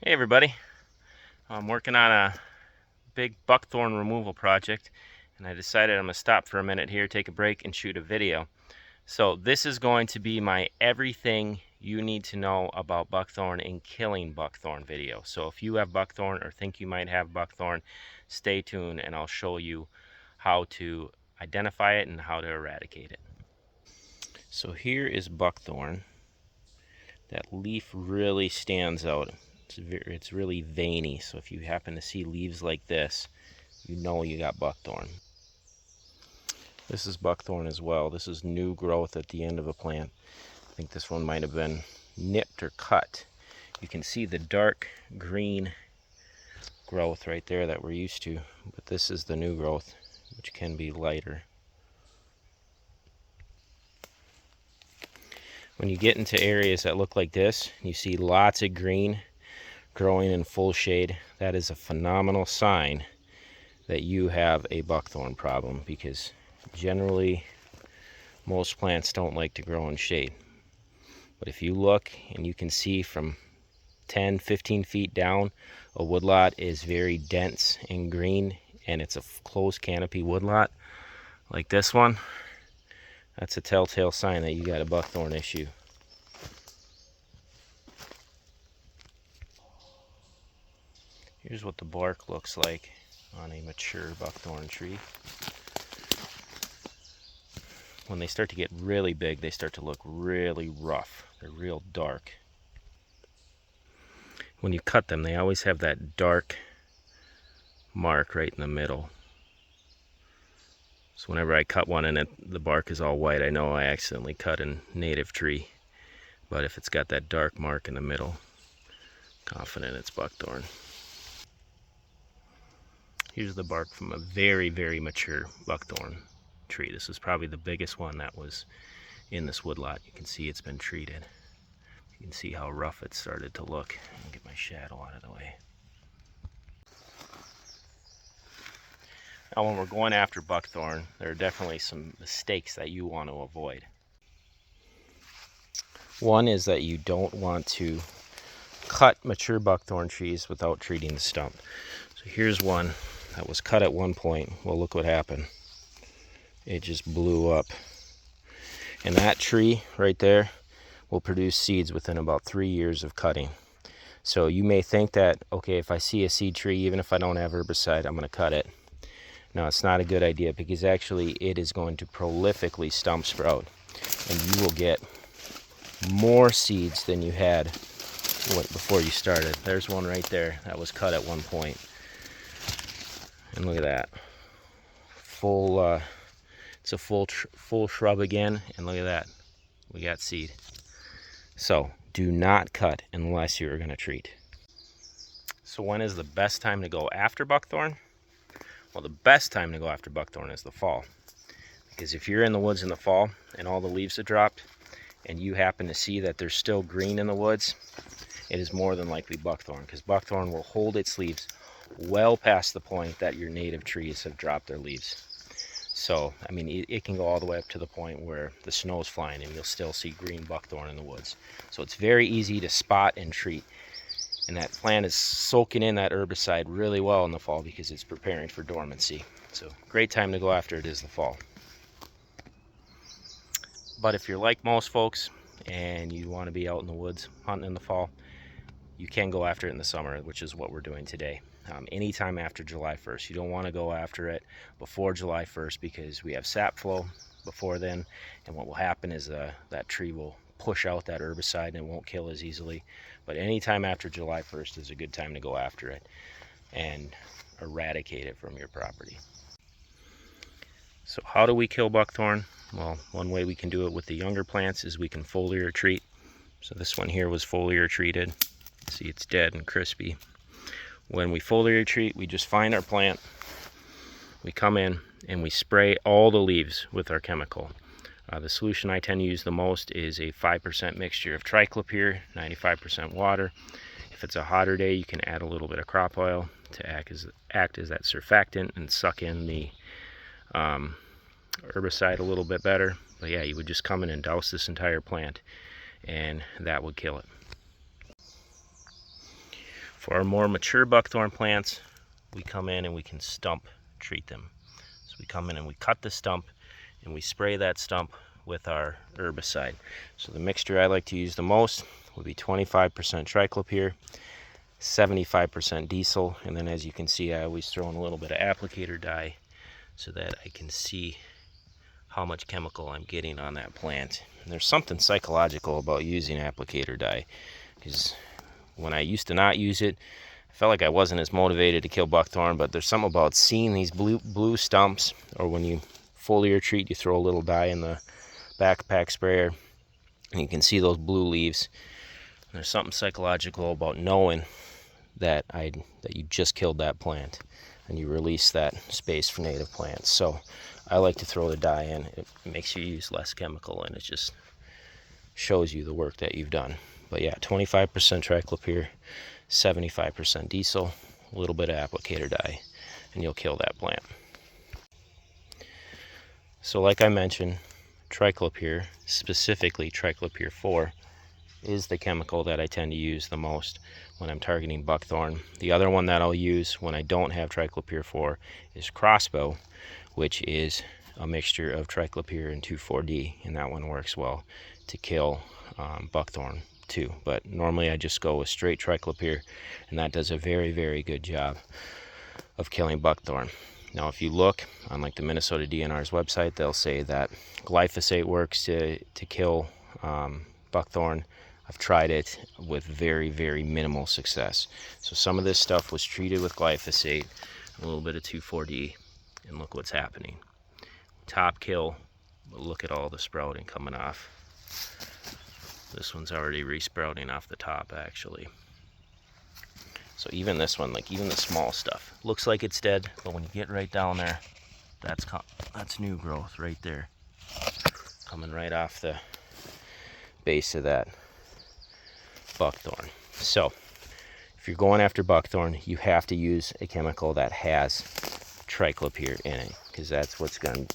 Hey everybody, I'm working on a big buckthorn removal project and I decided I'm going to stop for a minute here, take a break and shoot a video. So this is going to be my everything you need to know about buckthorn and killing buckthorn video. So if you have buckthorn or think you might have buckthorn, stay tuned and I'll show you how to identify it and how to eradicate it. So here is buckthorn. That leaf really stands out. It's really veiny, so if you happen to see leaves like this, you know you got buckthorn. This is buckthorn as well. This is new growth at the end of a plant. I think this one might have been nipped or cut. You can see the dark green growth right there that we're used to, but this is the new growth, which can be lighter. When you get into areas that look like this, you see lots of green growing in full shade, that is a phenomenal sign that you have a buckthorn problem, because generally most plants don't like to grow in shade. But if you look and you can see from 10-15 feet down, a woodlot is very dense and green and it's a closed canopy woodlot like this one, that's a telltale sign that you got a buckthorn issue. Here's what the bark looks like on a mature buckthorn tree. When they start to get really big, they start to look really rough. They're real dark. When you cut them, they always have that dark mark right in the middle. So whenever I cut one and the bark is all white, I know I accidentally cut a native tree. But if it's got that dark mark in the middle, confident it's buckthorn. Here's the bark from a very, very mature buckthorn tree. This is probably the biggest one that was in this woodlot. You can see it's been treated. You can see how rough it started to look. I'll get my shadow out of the way. Now when we're going after buckthorn, there are definitely some mistakes that you want to avoid. One is that you don't want to cut mature buckthorn trees without treating the stump. So here's one that was cut at one point. Well, look what happened. It just blew up. And that tree right there will produce seeds within about 3 years of cutting. So you may think that, okay, if I see a seed tree, even if I don't have herbicide, I'm going to cut it. No, it's not a good idea, because actually it is going to prolifically stump sprout. And you will get more seeds than you had before you started. There's one right there that was cut at one point. And look at that. It's a full shrub again, and look at that. We got seed. So do not cut unless you're going to treat. So when is the best time to go after buckthorn? Well, the best time to go after buckthorn is the fall. Because if you're in the woods in the fall and all the leaves have dropped and you happen to see that there's still green in the woods, it is more than likely buckthorn, because buckthorn will hold its leaves well past the point that your native trees have dropped their leaves. So, I mean, it can go all the way up to the point where the snow's flying and you'll still see green buckthorn in the woods. So it's very easy to spot and treat. And that plant is soaking in that herbicide really well in the fall because it's preparing for dormancy. So great time to go after it is the fall. But if you're like most folks and you want to be out in the woods hunting in the fall, you can go after it in the summer, which is what we're doing today. Anytime after July 1st. You don't want to go after it before July 1st, because we have sap flow before then, and what will happen is that tree will push out that herbicide and it won't kill as easily. But anytime after July 1st is a good time to go after it and eradicate it from your property. So how do we kill buckthorn? Well, one way we can do it with the younger plants is we can foliar treat. So this one here was foliar treated. See, it's dead and crispy. When we foliar treat, we just find our plant, we come in and we spray all the leaves with our chemical. The solution I tend to use the most is a 5% mixture of triclopyr, 95% water. If it's a hotter day, you can add a little bit of crop oil to act as that surfactant and suck in the herbicide a little bit better. But yeah, you would just come in and douse this entire plant and that would kill it. For our more mature buckthorn plants, we come in and we can stump treat them. So we come in and we cut the stump and we spray that stump with our herbicide. So the mixture I like to use the most would be 25% triclopyr, 75% diesel, and then as you can see I always throw in a little bit of applicator dye so that I can see how much chemical I'm getting on that plant. And there's something psychological about using applicator dye, because when I used to not use it, I felt like I wasn't as motivated to kill buckthorn, but there's something about seeing these blue stumps, or when you foliar treat, you throw a little dye in the backpack sprayer and you can see those blue leaves. And there's something psychological about knowing that you just killed that plant and you release that space for native plants. So I like to throw the dye in. It makes you use less chemical and it just shows you the work that you've done. But yeah, 25% triclopyr, 75% diesel, a little bit of applicator dye, and you'll kill that plant. So like I mentioned, triclopyr, specifically triclopyr 4, is the chemical that I tend to use the most when I'm targeting buckthorn. The other one that I'll use when I don't have triclopyr 4 is crossbow, which is a mixture of triclopyr and 2,4-D, and that one works well to kill buckthorn too. But normally I just go with straight triclopyr, and that does a very, very good job of killing buckthorn. Now if you look on like the Minnesota DNR's website, they'll say that glyphosate works to kill buckthorn. I've tried it with very, very minimal success. So some of this stuff was treated with glyphosate, a little bit of 2,4-D, and look what's happening. Top kill, but look at all the sprouting coming off. This one's already resprouting off the top actually. So even this one, like even the small stuff, looks like it's dead, but when you get right down there, that's new growth right there, coming right off the base of that buckthorn. So if you're going after buckthorn, you have to use a chemical that has triclopyr in it, because that's what's going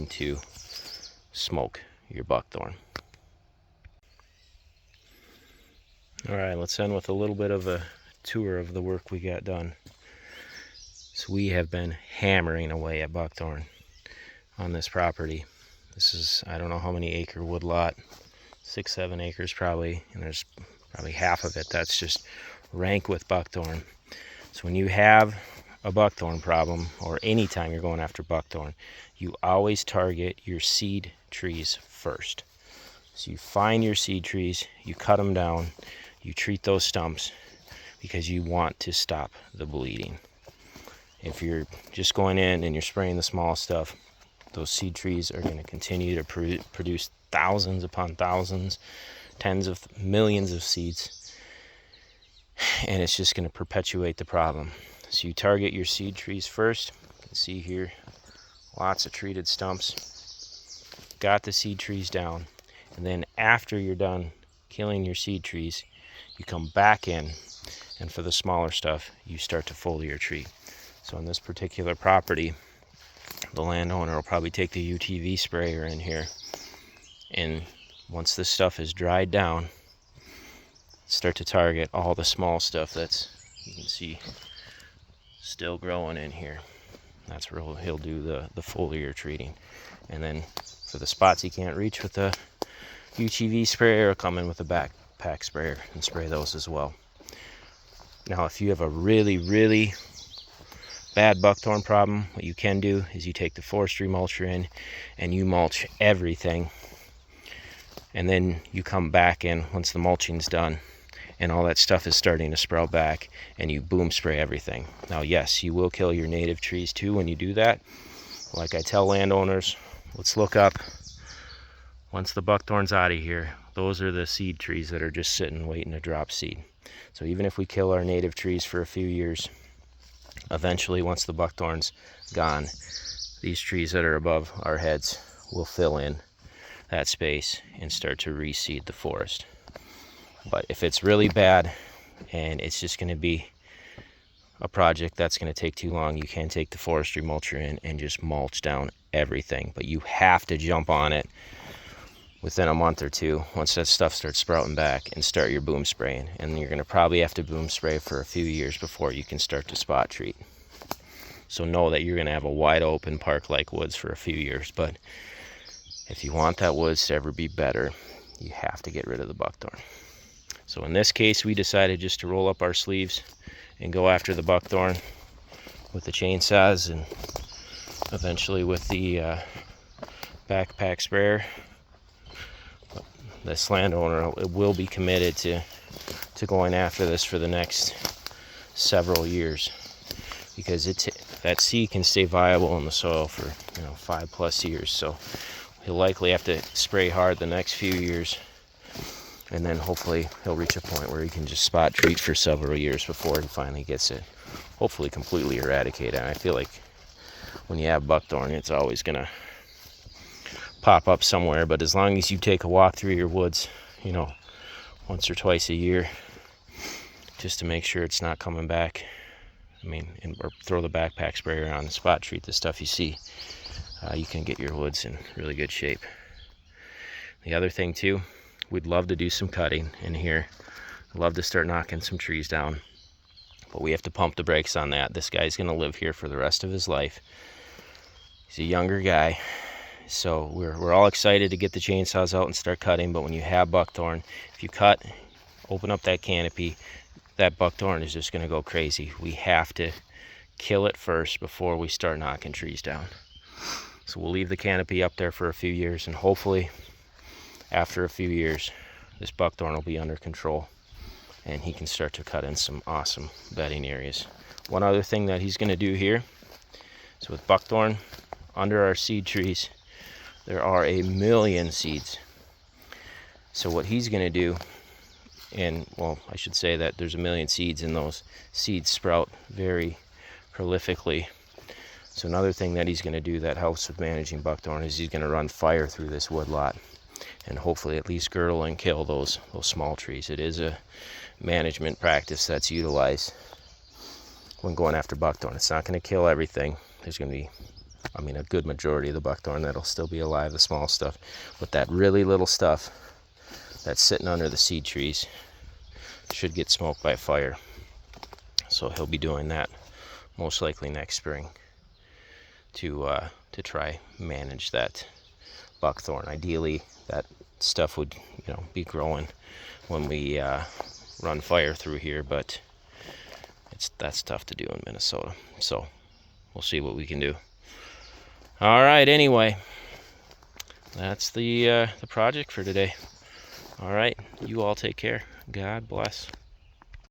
to smoke your buckthorn. All right, let's end with a little bit of a tour of the work we got done. So we have been hammering away at buckthorn on this property. This is, I don't know how many acre wood lot, 6-7 acres probably, and there's probably half of it that's just rank with buckthorn. So when you have a buckthorn problem, or anytime you're going after buckthorn, you always target your seed trees first. So you find your seed trees, you cut them down, you treat those stumps, because you want to stop the bleeding. If you're just going in and you're spraying the small stuff, those seed trees are going to continue to produce thousands upon thousands, tens of millions of seeds, and it's just going to perpetuate the problem. So you target your seed trees first. You can see here lots of treated stumps. Got the seed trees down, and then after you're done killing your seed trees, you come back in, and for the smaller stuff, you start to foliar treat. So on this particular property, the landowner will probably take the UTV sprayer in here, and once this stuff is dried down, start to target all the small stuff that's, you can see, still growing in here. That's where he'll do the foliar treating. And then for the spots he can't reach with the UTV sprayer, he'll come in with a backpack sprayer and spray those as well. Now if you have a really, really bad buckthorn problem, what you can do is you take the forestry mulcher in and you mulch everything, and then you come back in once the mulching's done and all that stuff is starting to sprout back, and you boom spray everything. Now yes, you will kill your native trees too when you do that. Like I tell landowners, let's look up, once the buckthorn's out of here, those are the seed trees that are just sitting waiting to drop seed. So even if we kill our native trees for a few years, eventually once the buckthorn's gone, these trees that are above our heads will fill in that space and start to reseed the forest. But if it's really bad and it's just going to be a project that's going to take too long, you can take the forestry mulcher in and just mulch down everything. But you have to jump on it within a month or two, once that stuff starts sprouting back, and start your boom spraying. And you're going to probably have to boom spray for a few years before you can start to spot treat. So know that you're going to have a wide open park-like woods for a few years. But if you want that woods to ever be better, you have to get rid of the buckthorn. So in this case, we decided just to roll up our sleeves and go after the buckthorn with the chainsaws and eventually with the backpack sprayer. But this landowner will be committed to going after this for the next several years, because that seed can stay viable in the soil for 5+ years. So he'll likely have to spray hard the next few years, and then hopefully he'll reach a point where he can just spot treat for several years before he finally gets it hopefully completely eradicated. And I feel like when you have buckthorn, it's always gonna pop up somewhere, but as long as you take a walk through your woods, once or twice a year, just to make sure it's not coming back, or throw the backpack sprayer on and spot treat the stuff you see, you can get your woods in really good shape. The other thing too, we'd love to do some cutting in here. I'd love to start knocking some trees down, but we have to pump the brakes on that. This guy's gonna live here for the rest of his life. He's a younger guy, so we're all excited to get the chainsaws out and start cutting. But when you have buckthorn, if you cut, open up that canopy, that buckthorn is just gonna go crazy. We have to kill it first before we start knocking trees down. So we'll leave the canopy up there for a few years, and hopefully after a few years, this buckthorn will be under control and he can start to cut in some awesome bedding areas. One other thing that he's gonna do here is, with buckthorn under our seed trees, there are 1 million seeds. So what he's gonna do, and well, I should say that there's 1 million seeds, and those seeds sprout very prolifically. So another thing that he's gonna do that helps with managing buckthorn is he's gonna run fire through this wood lot and hopefully at least girdle and kill those small trees. It is a management practice that's utilized when going after buckthorn. It's not going to kill everything. There's going to be, a good majority of the buckthorn that'll still be alive, the small stuff. But that really little stuff that's sitting under the seed trees should get smoked by fire. So he'll be doing that most likely next spring to try manage that buckthorn. Ideally, that stuff would be growing when we run fire through here, but that's tough to do in Minnesota. So we'll see what we can do. All right, anyway, that's the project for today. All right, you all take care. God bless.